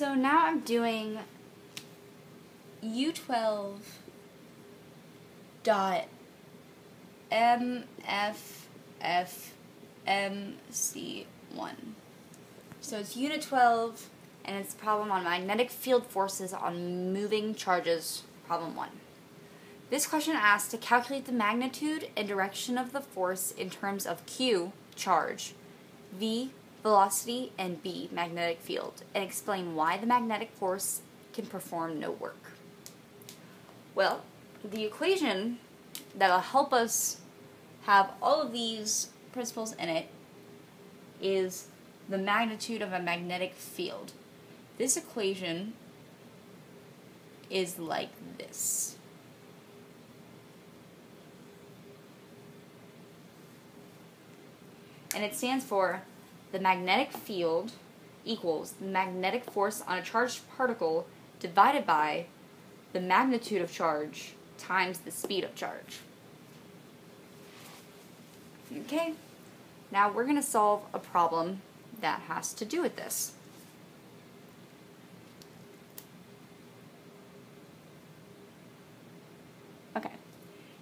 So now I'm doing U12.MFFMC1. So it's Unit 12, and it's a problem on magnetic field forces on moving charges, problem 1. This question asks to calculate the magnitude and direction of the force in terms of Q, charge, V, velocity, and B, magnetic field, and explain why the magnetic force can perform no work. Well, the equation that will help us have all of these principles in it is the magnitude of a magnetic field. This equation is like this. And it stands for the magnetic field equals the magnetic force on a charged particle divided by the magnitude of charge times the speed of charge. Okay, now we're going to solve a problem that has to do with this. Okay,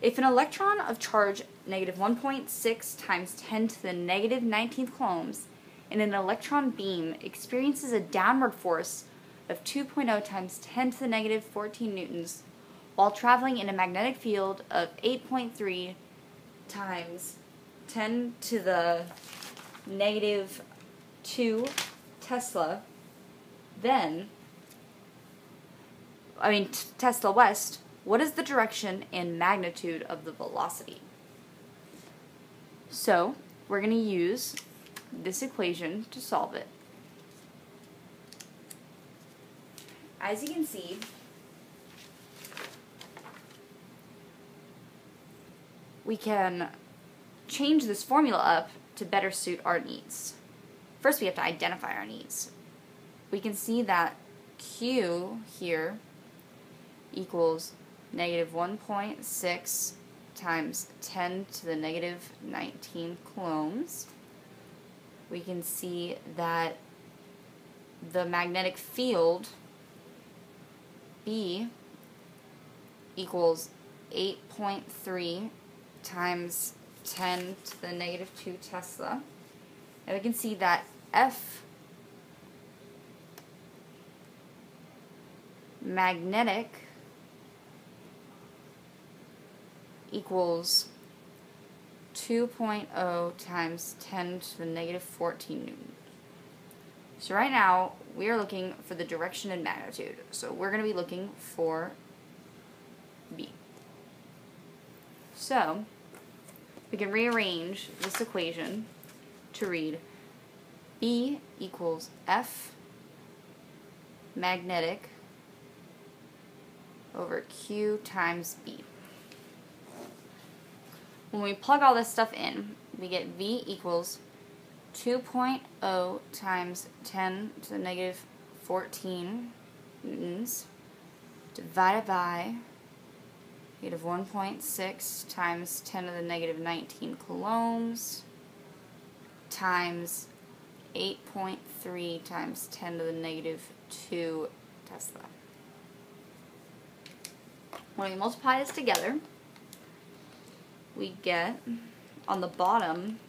if an electron of charge negative 1.6 times 10 to the negative 19th coulombs in an electron beam experiences a downward force of 2.0 times 10 to the negative 14 newtons while traveling in a magnetic field of 8.3 times 10 to the negative 2 Tesla, then, Tesla west, what is the direction and magnitude of the velocity? So, we're going to use this equation to solve it. As you can see, we can change this formula up to better suit our needs. First, we have to identify our needs. We can see that Q here equals negative 1.6 times 10 to the negative 19 coulombs. We can see that the magnetic field B equals 8.3 times 10 to the negative 2 Tesla. And we can see that F magnetic equals 2.0 times 10 to the negative 14 newton. So right now, we are looking for the direction and magnitude. So we're going to be looking for B. So we can rearrange this equation to read B equals F magnetic over Q times B. When we plug all this stuff in, we get V equals 2.0 times 10 to the negative 14 newtons divided by negative 1.6 times 10 to the negative 19 coulombs times 8.3 times 10 to the negative 2 Tesla. When we multiply this together, we get on the bottom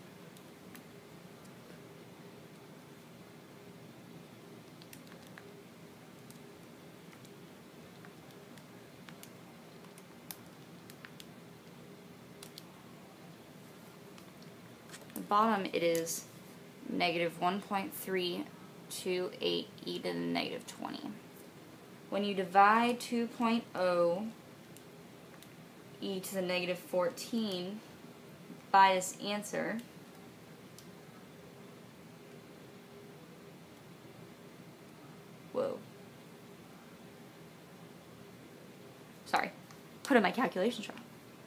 it is negative 1.328 e to the negative 20. When you divide 2.0 e to the negative 14 by this answer, put in my calculations wrong.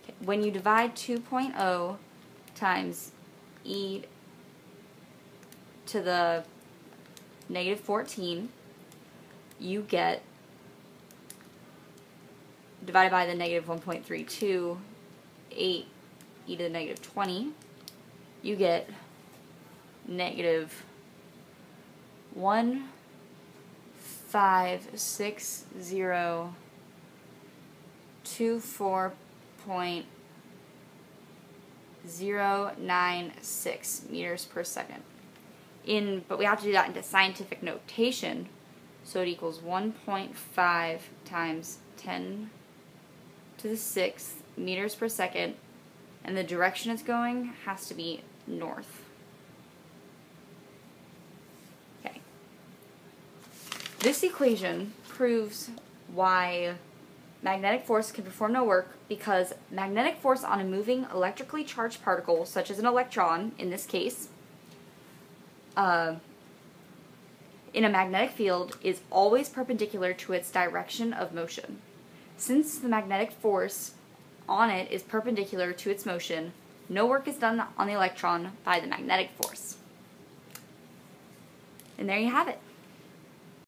Okay. When you divide 2.0 times e to the negative 14, you get, divided by the negative 1.328 e to the negative 20, you get negative 1 1.56024.096 meters per second. But we have to do that into scientific notation, so it equals 1.5 times 10 to the 6th meters per second, and the direction it's going has to be north. Okay. This equation proves why magnetic force can perform no work, because magnetic force on a moving electrically charged particle, such as an electron in this case, in a magnetic field is always perpendicular to its direction of motion. Since the magnetic force on it is perpendicular to its motion, no work is done on the electron by the magnetic force. And there you have it.